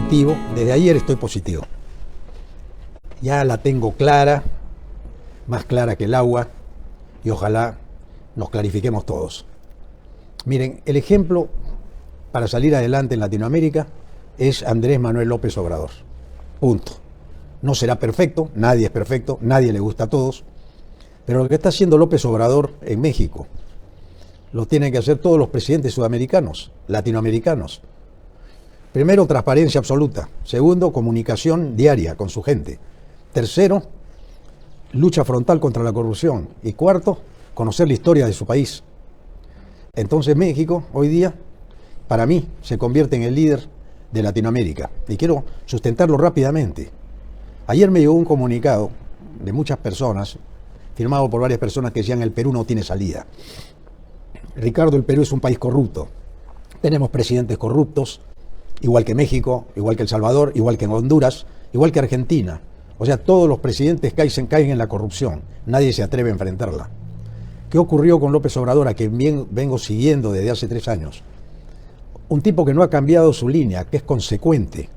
positivo, desde ayer estoy positivo. Ya la tengo clara, más clara que el agua, y ojalá nos clarifiquemos todos. Miren, el ejemplo para salir adelante en Latinoamérica es Andrés Manuel López Obrador. Punto. No será perfecto, nadie es perfecto, nadie le gusta a todos, pero lo que está haciendo López Obrador en México lo tienen que hacer todos los presidentes sudamericanos, latinoamericanos. Primero, transparencia absoluta. Segundo, comunicación diaria con su gente. Tercero, lucha frontal contra la corrupción. Y cuarto, conocer la historia de su país. Entonces México, hoy día, para mí, se convierte en el líder de Latinoamérica. Y quiero sustentarlo rápidamente. Ayer me llegó un comunicado de muchas personas, firmado por varias personas que decían: el Perú no tiene salida. Ricardo, el Perú es un país corrupto. Tenemos presidentes corruptos, igual que México, igual que El Salvador, igual que en Honduras, igual que Argentina. O sea, todos los presidentes caen en la corrupción. Nadie se atreve a enfrentarla. ¿Qué ocurrió con López Obrador, a quien vengo siguiendo desde hace 3 años? Un tipo que no ha cambiado su línea, que es consecuente,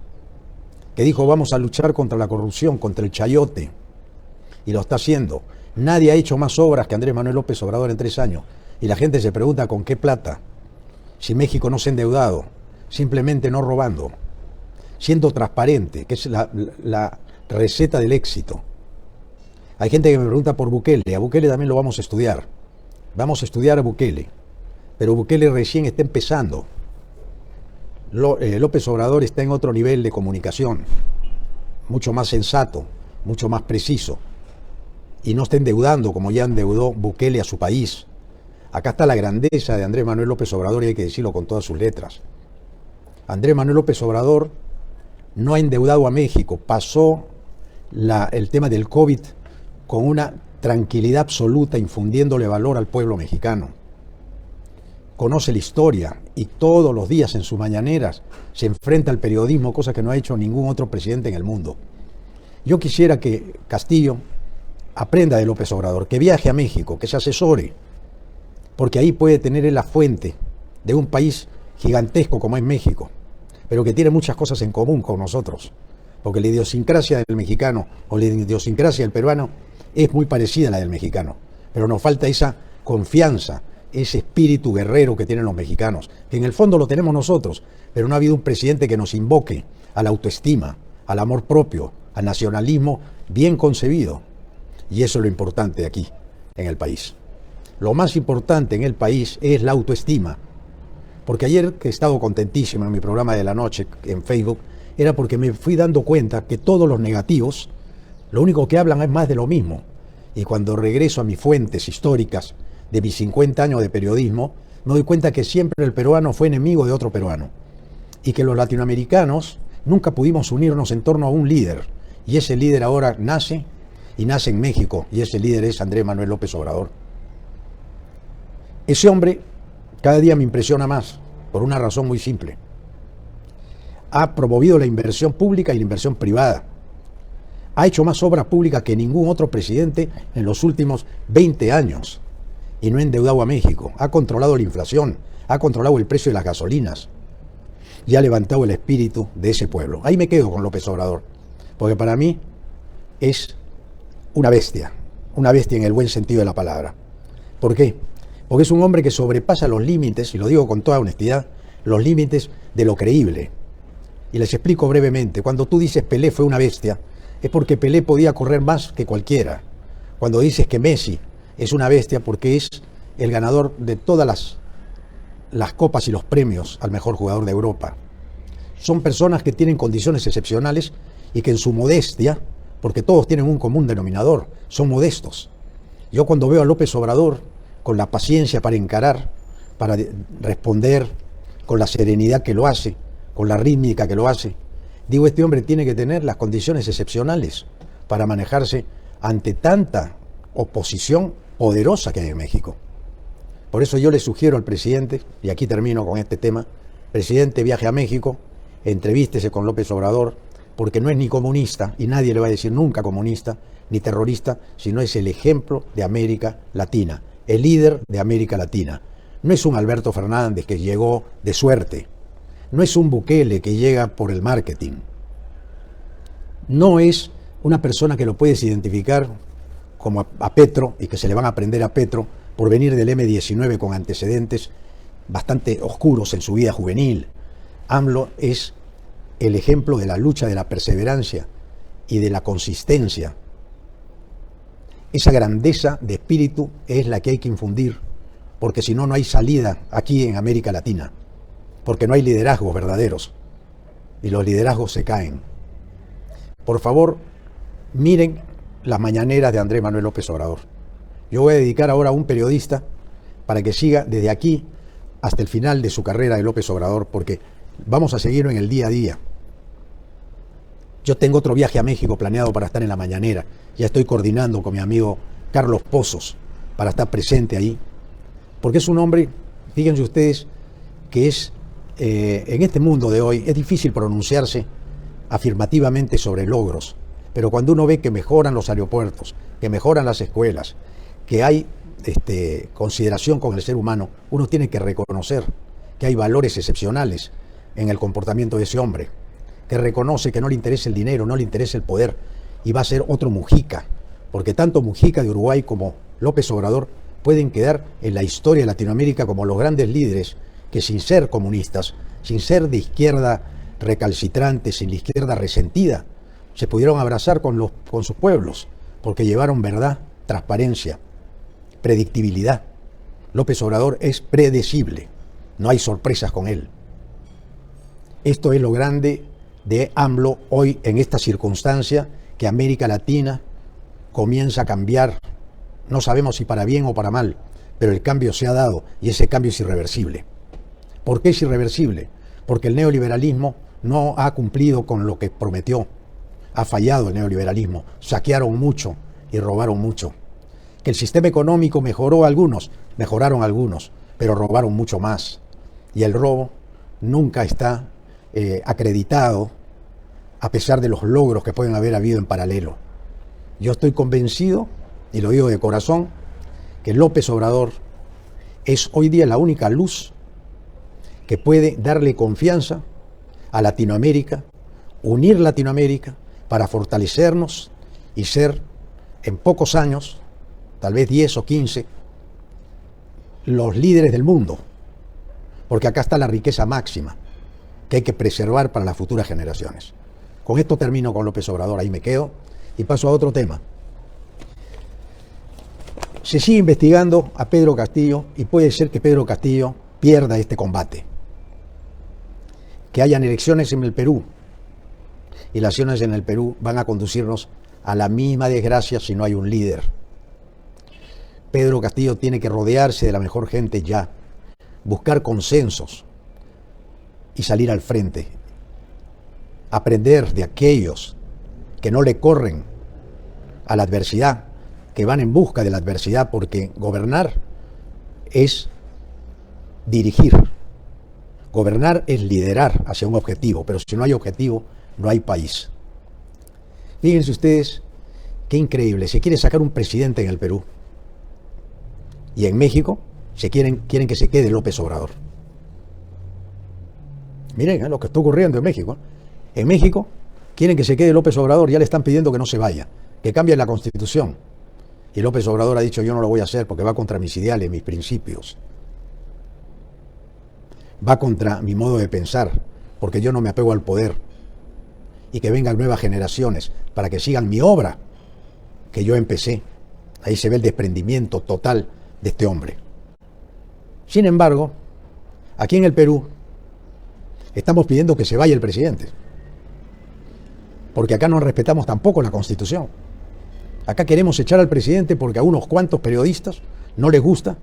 que dijo: vamos a luchar contra la corrupción, contra el chayote, y lo está haciendo. Nadie ha hecho más obras que Andrés Manuel López Obrador en 3 años. Y la gente se pregunta: ¿con qué plata? Si México no se ha endeudado, simplemente no robando, siendo transparente, que es la receta del éxito. Hay gente que me pregunta por Bukele. A Bukele también lo vamos a estudiar. Vamos a estudiar a Bukele. Pero Bukele recién está empezando. López Obrador está en otro nivel de comunicación, mucho más sensato, mucho más preciso. Y no está endeudando como ya endeudó Bukele a su país. Acá está la grandeza de Andrés Manuel López Obrador, y hay que decirlo con todas sus letras. Andrés Manuel López Obrador no ha endeudado a México, pasó el tema del COVID con una tranquilidad absoluta, infundiéndole valor al pueblo mexicano. Conoce la historia y todos los días en sus mañaneras se enfrenta al periodismo, cosa que no ha hecho ningún otro presidente en el mundo. Yo quisiera que Castillo aprenda de López Obrador, que viaje a México, que se asesore, porque ahí puede tener la fuente de un país gigantesco como es México, pero que tiene muchas cosas en común con nosotros, porque la idiosincrasia del mexicano o la idiosincrasia del peruano es muy parecida a la del mexicano, pero nos falta esa confianza, ese espíritu guerrero que tienen los mexicanos, que en el fondo lo tenemos nosotros, pero no ha habido un presidente que nos invoque a la autoestima, al amor propio, al nacionalismo bien concebido. Y eso es lo importante aquí, en el país. Lo más importante en el país es la autoestima. Porque ayer, que he estado contentísimo en mi programa de la noche en Facebook, era porque me fui dando cuenta que todos los negativos, lo único que hablan es más de lo mismo. Y cuando regreso a mis fuentes históricas de mis 50 años de periodismo, me doy cuenta que siempre el peruano fue enemigo de otro peruano. Y que los latinoamericanos nunca pudimos unirnos en torno a un líder. Y ese líder ahora nace en México, y ese líder es Andrés Manuel López Obrador. Ese hombre cada día me impresiona más, por una razón muy simple. Ha promovido la inversión pública y la inversión privada. Ha hecho más obras públicas que ningún otro presidente en los últimos 20 años. Y no ha endeudado a México. Ha controlado la inflación, ha controlado el precio de las gasolinas. Y ha levantado el espíritu de ese pueblo. Ahí me quedo con López Obrador, porque para mí es una bestia en el buen sentido de la palabra. ¿Por qué? Porque es un hombre que sobrepasa los límites, y lo digo con toda honestidad, los límites de lo creíble. Y les explico brevemente. Cuando tú dices Pelé fue una bestia, es porque Pelé podía correr más que cualquiera. Cuando dices que Messi es una bestia, porque es el ganador de todas las copas y los premios al mejor jugador de Europa. Son personas que tienen condiciones excepcionales y que en su modestia, porque todos tienen un común denominador, son modestos. Yo cuando veo a López Obrador con la paciencia para encarar, para responder, con la serenidad que lo hace, con la rítmica que lo hace, digo, este hombre tiene que tener las condiciones excepcionales para manejarse ante tanta oposición poderosa que hay en México. Por eso yo le sugiero al presidente, y aquí termino con este tema: presidente, viaje a México, entrevístese con López Obrador, porque no es ni comunista, y nadie le va a decir nunca comunista, ni terrorista, sino es el ejemplo de América Latina, el líder de América Latina. No es un Alberto Fernández que llegó de suerte, No es un Bukele que llega por el marketing. No es una persona que lo puedes identificar como a Petro y que se le van a prender a Petro por venir del M-19 con antecedentes bastante oscuros en su vida juvenil. AMLO es el ejemplo de la lucha, de la perseverancia y de la consistencia. Esa grandeza de espíritu es la que hay que infundir, porque si no, no hay salida aquí en América Latina, porque no hay liderazgos verdaderos y los liderazgos se caen. Por favor, miren las mañaneras de Andrés Manuel López Obrador. Yo voy a dedicar ahora a un periodista para que siga desde aquí hasta el final de su carrera de López Obrador, porque vamos a seguirlo en el día a día. Yo tengo otro viaje a México planeado para estar en la mañanera. Ya estoy coordinando con mi amigo Carlos Pozos para estar presente ahí. Porque es un hombre, fíjense ustedes, que es, en este mundo de hoy, es difícil pronunciarse afirmativamente sobre logros. Pero cuando uno ve que mejoran los aeropuertos, que mejoran las escuelas, que hay consideración con el ser humano, uno tiene que reconocer que hay valores excepcionales en el comportamiento de ese hombre, que reconoce que no le interesa el dinero, no le interesa el poder, y va a ser otro Mujica, porque tanto Mujica de Uruguay como López Obrador pueden quedar en la historia de Latinoamérica como los grandes líderes que, sin ser comunistas, sin ser de izquierda recalcitrante, sin la izquierda resentida, se pudieron abrazar con sus pueblos, porque llevaron verdad, transparencia, predictibilidad. López Obrador es predecible, no hay sorpresas con él. Esto es lo grande de AMLO hoy en esta circunstancia que América Latina comienza a cambiar. No sabemos si para bien o para mal, pero el cambio se ha dado y ese cambio es irreversible. ¿Por qué es irreversible? Porque el neoliberalismo no ha cumplido con lo que prometió. Ha fallado el neoliberalismo. Saquearon mucho y robaron mucho. Que el sistema económico mejoró algunos, mejoraron algunos, pero robaron mucho más. Y el robo nunca está acreditado a pesar de los logros que pueden haber habido en paralelo. Yo estoy convencido, y lo digo de corazón, que López Obrador es hoy día la única luz que puede darle confianza a Latinoamérica, unir Latinoamérica para fortalecernos y ser en pocos años, tal vez 10 o 15, los líderes del mundo, porque acá está la riqueza máxima que hay que preservar para las futuras generaciones. Con esto termino con López Obrador, ahí me quedo y paso a otro tema. Se sigue investigando a Pedro Castillo y puede ser que Pedro Castillo pierda este combate. Que hayan elecciones en el Perú y las elecciones en el Perú van a conducirnos a la misma desgracia si no hay un líder. Pedro Castillo tiene que rodearse de la mejor gente ya, buscar consensos y salir al frente. Aprender de aquellos que no le corren a la adversidad, que van en busca de la adversidad, porque gobernar es dirigir. Gobernar es liderar hacia un objetivo, pero si no hay objetivo, no hay país. Fíjense ustedes qué increíble. Se quiere sacar un presidente en el Perú. Y en México quieren que se quede López Obrador. Miren lo que está ocurriendo en México. En México quieren que se quede López Obrador, ya le están pidiendo que no se vaya, que cambie la Constitución. Y López Obrador ha dicho: yo no lo voy a hacer porque va contra mis ideales, mis principios. Va contra mi modo de pensar, porque yo no me apego al poder. Y que vengan nuevas generaciones para que sigan mi obra que yo empecé. Ahí se ve el desprendimiento total de este hombre. Sin embargo, aquí en el Perú estamos pidiendo que se vaya el presidente, porque acá no respetamos tampoco la Constitución. Acá queremos echar al presidente porque a unos cuantos periodistas no les gusta,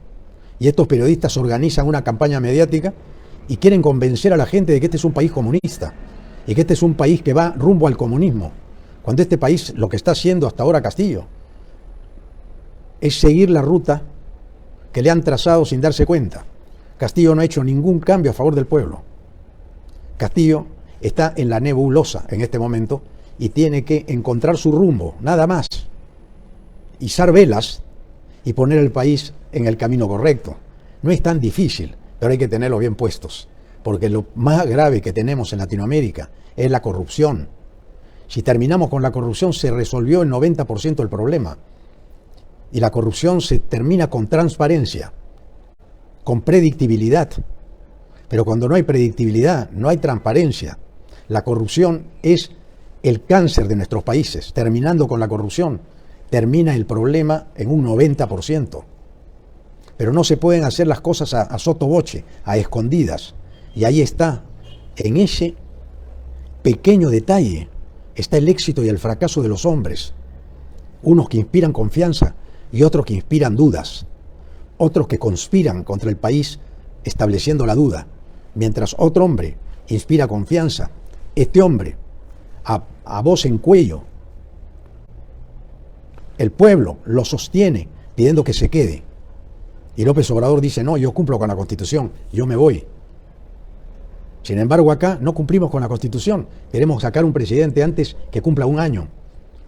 y estos periodistas organizan una campaña mediática y quieren convencer a la gente de que este es un país comunista y que este es un país que va rumbo al comunismo, cuando este país lo que está haciendo hasta ahora Castillo es seguir la ruta que le han trazado sin darse cuenta. Castillo no ha hecho ningún cambio a favor del pueblo. Castillo está en la nebulosa en este momento y tiene que encontrar su rumbo, nada más. Izar velas y poner el país en el camino correcto. No es tan difícil, pero hay que tenerlos bien puestos. porque lo más grave que tenemos en Latinoamérica es la corrupción. Si terminamos con la corrupción, se resolvió el 90% del problema. Y la corrupción se termina con transparencia, con predictibilidad. Pero cuando no hay predictibilidad, no hay transparencia. La corrupción es el cáncer de nuestros países. Terminando con la corrupción, termina el problema en un 90%. Pero no se pueden hacer las cosas a sottovoce, a escondidas. Y ahí está, en ese pequeño detalle, está el éxito y el fracaso de los hombres. Unos que inspiran confianza y otros que inspiran dudas. Otros que conspiran contra el país estableciendo la duda. Mientras otro hombre inspira confianza, este hombre, a voz en cuello, el pueblo lo sostiene pidiendo que se quede. Y López Obrador dice, no, yo cumplo con la Constitución, yo me voy. Sin embargo, acá no cumplimos con la Constitución. Queremos sacar un presidente antes que cumpla un año.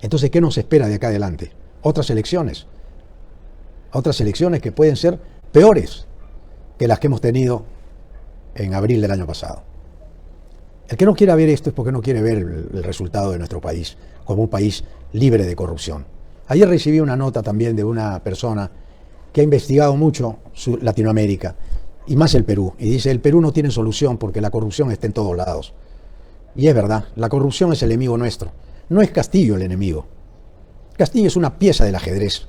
Entonces, ¿qué nos espera de acá adelante? Otras elecciones. Otras elecciones que pueden ser peores que las que hemos tenido en abril del año pasado. El que no quiera ver esto es porque no quiere ver el resultado de nuestro país como un país libre de corrupción. Ayer recibí una nota también de una persona que ha investigado mucho Latinoamérica y más el Perú. Y dice, el Perú no tiene solución porque la corrupción está en todos lados. Y es verdad, la corrupción es el enemigo nuestro. No es Castillo el enemigo. Castillo es una pieza del ajedrez.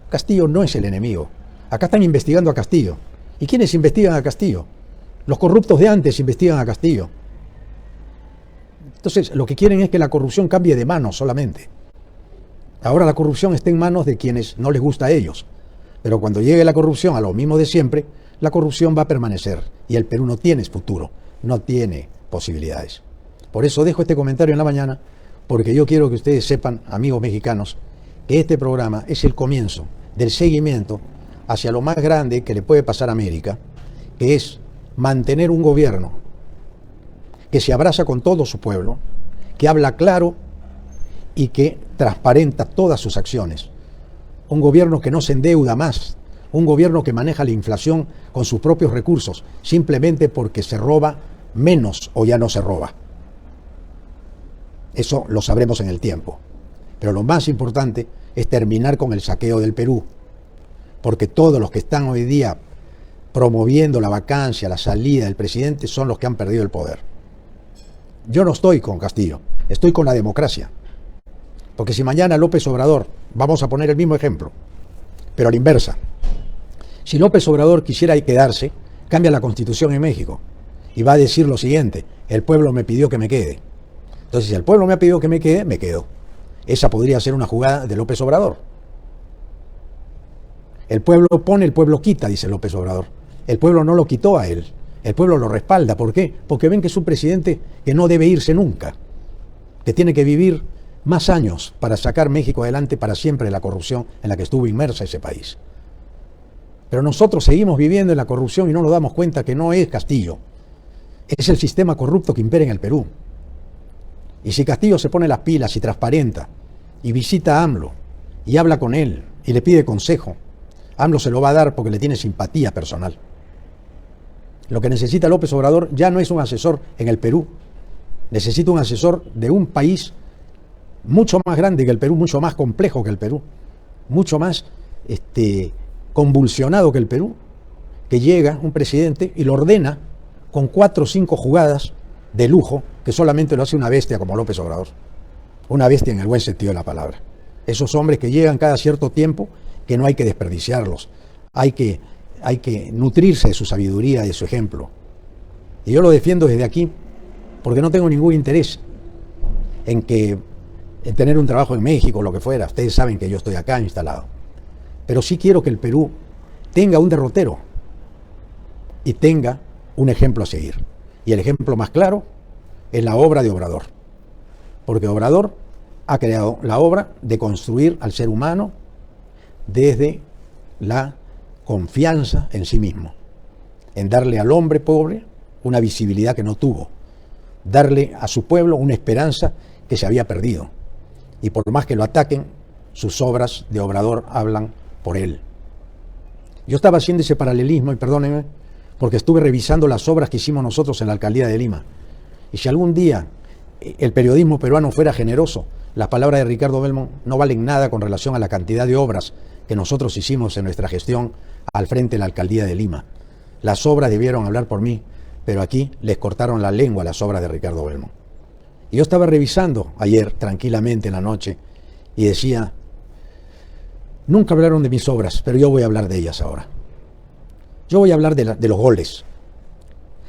Castillo no es el enemigo. Acá están investigando a Castillo. ¿Y quiénes investigan a Castillo? Los corruptos de antes investigan a Castillo. Entonces, lo que quieren es que la corrupción cambie de manos solamente. Ahora la corrupción está en manos de quienes no les gusta a ellos. Pero cuando llegue la corrupción a lo mismo de siempre, la corrupción va a permanecer. Y el Perú no tiene futuro, no tiene posibilidades. Por eso dejo este comentario en la mañana, porque yo quiero que ustedes sepan, amigos mexicanos, que este programa es el comienzo del seguimiento hacia lo más grande que le puede pasar a América, que es mantener un gobierno que se abraza con todo su pueblo, que habla claro y que transparenta todas sus acciones. Un gobierno que no se endeuda más, un gobierno que maneja la inflación con sus propios recursos, simplemente porque se roba menos o ya no se roba. Eso lo sabremos en el tiempo. Pero lo más importante es terminar con el saqueo del Perú, porque todos los que están hoy día promoviendo la vacancia, la salida del presidente, son los que han perdido el poder. Yo no estoy con Castillo, estoy con la democracia. Porque si mañana López Obrador, vamos a poner el mismo ejemplo, pero a la inversa, si López Obrador quisiera quedarse, cambia la Constitución en México y va a decir lo siguiente, el pueblo me pidió que me quede. Entonces, si el pueblo me ha pedido que me quede, me quedo. Esa podría ser una jugada de López Obrador. El pueblo pone, el pueblo quita, dice López Obrador. El pueblo no lo quitó a él. El pueblo lo respalda. ¿Por qué? Porque ven que es un presidente que no debe irse nunca, que tiene que vivir más años para sacar México adelante para siempre de la corrupción en la que estuvo inmersa ese país. Pero nosotros seguimos viviendo en la corrupción y no nos damos cuenta que no es Castillo. Es el sistema corrupto que impera en el Perú. Y si Castillo se pone las pilas y transparenta y visita a AMLO y habla con él y le pide consejo, AMLO se lo va a dar porque le tiene simpatía personal. Lo que necesita López Obrador ya no es un asesor en el Perú. Necesita un asesor de un país mucho más grande que el Perú, mucho más complejo que el Perú, mucho más convulsionado que el Perú, que llega un presidente y lo ordena con 4 o 5 jugadas de lujo que solamente lo hace una bestia como López Obrador. Una bestia en el buen sentido de la palabra. Esos hombres que llegan cada cierto tiempo, que no hay que desperdiciarlos. Hay que nutrirse de su sabiduría y de su ejemplo. Y yo lo defiendo desde aquí porque no tengo ningún interés en tener un trabajo en México o lo que fuera. Ustedes saben que yo estoy acá instalado. Pero sí quiero que el Perú tenga un derrotero y tenga un ejemplo a seguir. Y el ejemplo más claro es la obra de Obrador. Porque Obrador ha creado la obra de construir al ser humano desde la confianza en sí mismo, en darle al hombre pobre una visibilidad que no tuvo, darle a su pueblo una esperanza que se había perdido. Y por más que lo ataquen, sus obras de Obrador hablan por él. Yo estaba haciendo ese paralelismo, y perdónenme, porque estuve revisando las obras que hicimos nosotros en la Alcaldía de Lima. Y si algún día el periodismo peruano fuera generoso, las palabras de Ricardo Belmont no valen nada con relación a la cantidad de obras que nosotros hicimos en nuestra gestión al frente de la Alcaldía de Lima. Las obras debieron hablar por mí, pero aquí les cortaron la lengua a las obras de Ricardo Belmont. Y yo estaba revisando ayer tranquilamente en la noche y decía, nunca hablaron de mis obras, pero yo voy a hablar de ellas ahora. Yo voy a hablar de los goles.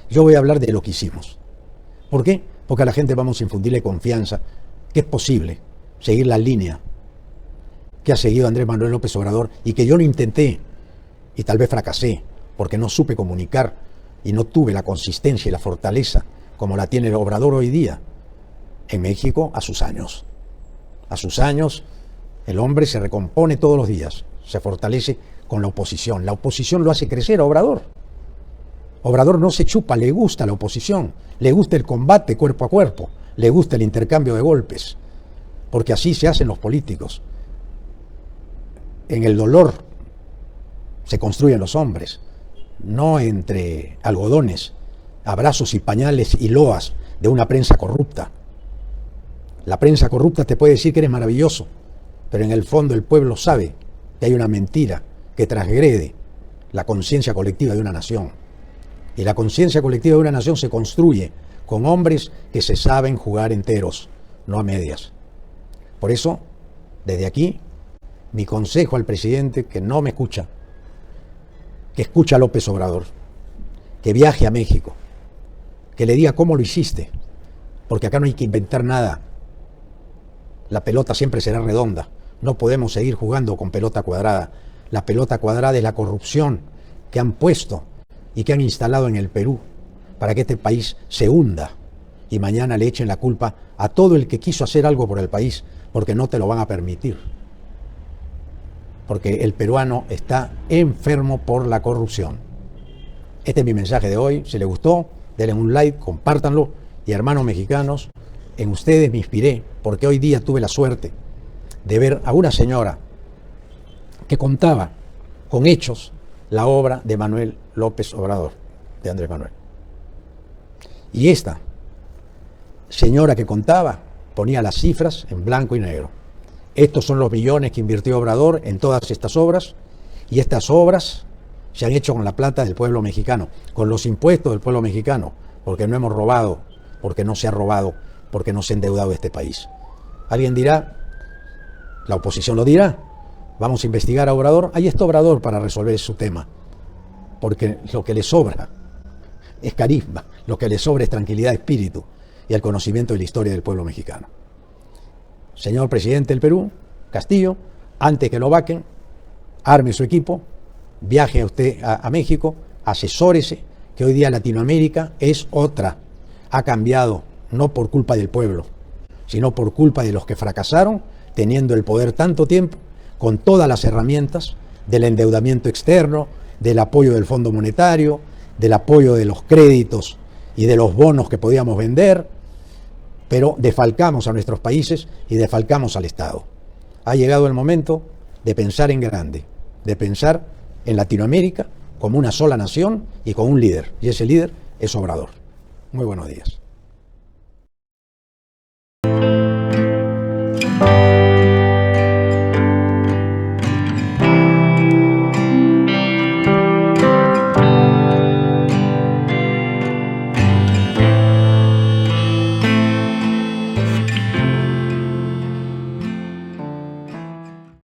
Yo voy a hablar de lo que hicimos. ¿Por qué? Porque a la gente vamos a infundirle confianza que es posible seguir la línea que ha seguido Andrés Manuel López Obrador y que yo lo intenté y tal vez fracasé porque no supe comunicar y no tuve la consistencia y la fortaleza como la tiene el Obrador hoy día en México a sus años. A sus años el hombre se recompone todos los días, se fortalece con la oposición. La oposición lo hace crecer a Obrador. Obrador no se chupa, le gusta la oposición, le gusta el combate cuerpo a cuerpo, le gusta el intercambio de golpes, porque así se hacen los políticos. En el dolor se construyen los hombres, no entre algodones, abrazos y pañales y loas de una prensa corrupta. La prensa corrupta te puede decir que eres maravilloso, pero en el fondo el pueblo sabe que hay una mentira que transgrede la conciencia colectiva de una nación. Y la conciencia colectiva de una nación se construye con hombres que se saben jugar enteros, no a medias. Por eso, desde aquí, mi consejo al presidente que no me escucha, que escucha a López Obrador, que viaje a México, que le diga cómo lo hiciste, porque acá no hay que inventar nada. La pelota siempre será redonda, no podemos seguir jugando con pelota cuadrada. La pelota cuadrada es la corrupción que han puesto y que han instalado en el Perú para que este país se hunda y mañana le echen la culpa a todo el que quiso hacer algo por el país, porque no te lo van a permitir. Porque el peruano está enfermo por la corrupción. Este es mi mensaje de hoy. Si les gustó, denle un like, compártanlo. Y hermanos mexicanos, en ustedes me inspiré, porque hoy día tuve la suerte de ver a una señora que contaba con hechos la obra de Manuel López Obrador, de Andrés Manuel. Y esta señora que contaba ponía las cifras en blanco y negro. Estos son los millones que invirtió Obrador en todas estas obras, y estas obras se han hecho con la plata del pueblo mexicano, con los impuestos del pueblo mexicano, porque no hemos robado, porque no se ha robado, porque no se ha endeudado este país. Alguien dirá, la oposición lo dirá, vamos a investigar a Obrador. Ahí está Obrador para resolver su tema, porque lo que le sobra es carisma, lo que le sobra es tranquilidad de espíritu y el conocimiento de la historia del pueblo mexicano. Señor presidente del Perú, Castillo, antes que lo vaquen, arme su equipo, viaje a usted a México, asesórese, que hoy día Latinoamérica es otra. Ha cambiado, no por culpa del pueblo, sino por culpa de los que fracasaron, teniendo el poder tanto tiempo, con todas las herramientas del endeudamiento externo, del apoyo del Fondo Monetario, del apoyo de los créditos y de los bonos que podíamos vender, pero defalcamos a nuestros países y defalcamos al Estado. Ha llegado el momento de pensar en grande, de pensar en Latinoamérica como una sola nación y con un líder, y ese líder es Obrador. Muy buenos días.